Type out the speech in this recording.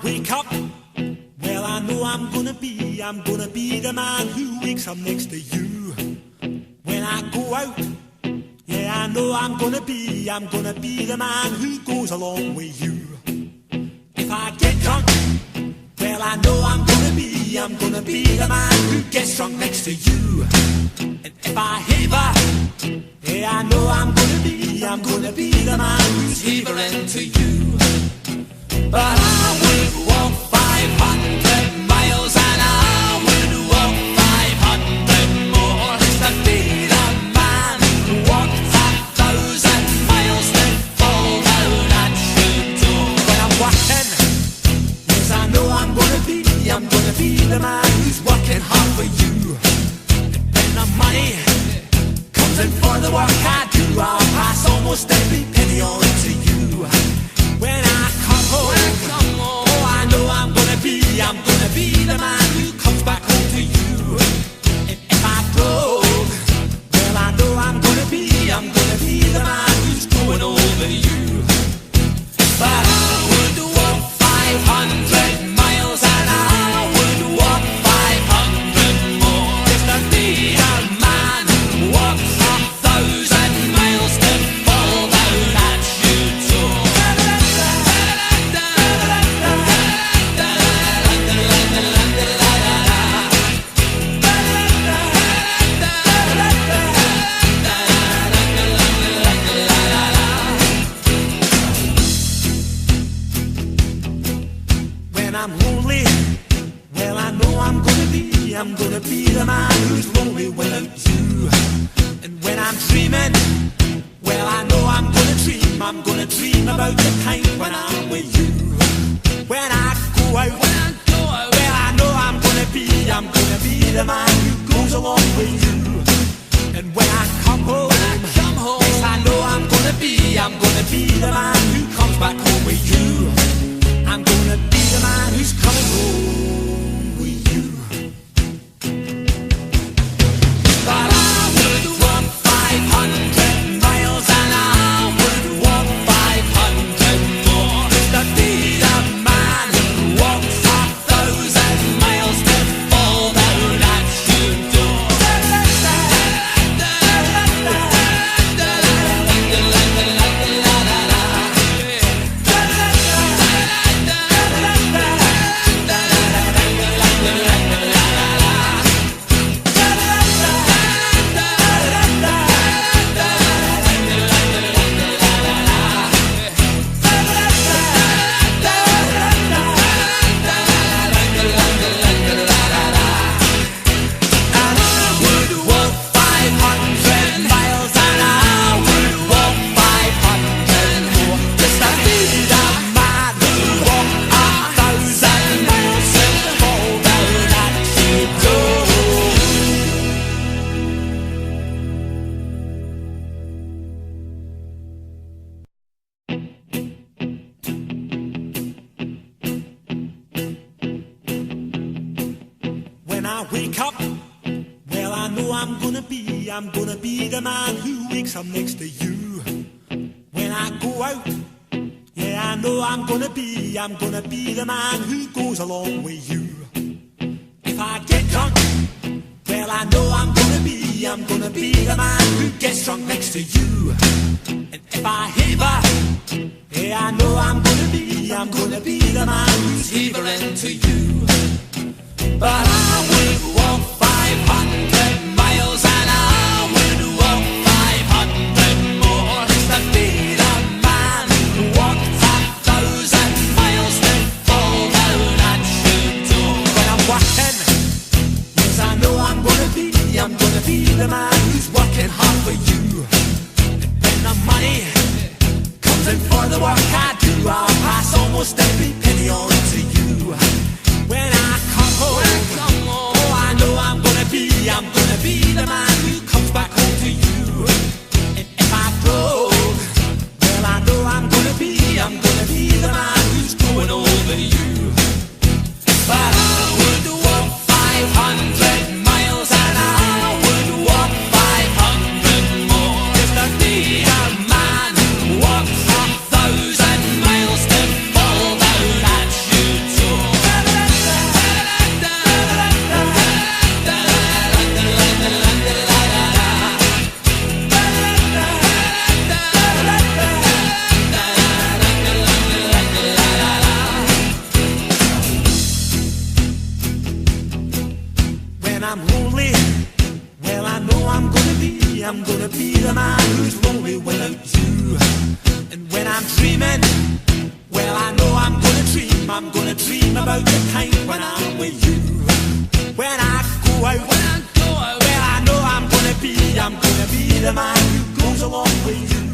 wake up, well, I know I'm gonna be the man who wakes up next to you. When I go out, yeah, I know I'm gonna be the man who goes along with you. If I get drunk, well, I know I'm gonna be the man who gets drunk next to you. And if I heaver, yeah, I know I'm gonna be the man who's heavering to you. But I would walk 500 miles and I would walk 500 more just to be the man who walked 1,000 miles to fall down at your door. When I'm working, yes, I know I'm gonna be the man who's working hard for you. And the money comes in for the work I do, I'll pass almost every penny on to you. When I come home, oh, I know I'm gonna be the man who comes back home to you. And if I broke, well, I know I'm gonna be the man who's going over you. But I would walk 500 miles and I would walk 500 more just to be a man who walks 1,000 miles to fall down at your door. When I'm lonely, well, I know I'm gonna be the man who's lonely without you. And when I'm dreaming, well, I know I'm gonna dream about the time when I'm with you. When I go out, well, I know I'm gonna be the man who goes along with you. And when I come home, yes, I know I'm gonna be the man who comes back home with you. I'm gonna be the man who's coming home with you. But I would walk 500 miles and I would walk 500 more just to be the man who walks 1,000 miles to fall down at your door. When I wake up, well, I know I'm gonna be the man who wakes up next to you. When I go out, yeah, I know I'm gonna be the man who goes along with you. If I get drunk, well, I know I'm gonna be the man who gets drunk next to you. And if I heaver, yeah, I know I'm gonna be the man who's heavering to you. But I would walk 500 miles and I would walk 500 more just to be the man who walked 1,000 miles to fall down at your door. When I'm working, yes, I know I'm gonna be the man who's working hard for you. And when the money comes in for the work I do, I'll pass almost every penny on to you. When I come home, oh, I know I'm gonna be the man who comes back home to you. And if I broke, well, I know I'm gonna be the man who's going over you. But I would walk 500 miles and I would walk 500 more just to be a man who walks 1,000 miles to fall down at your door. I'm lonely, well I know I'm gonna be the man who's lonely without you. And when I'm dreaming, well I know I'm gonna dream about the time when I'm with you. When I go out, well I know I'm gonna be the man who goes along with you.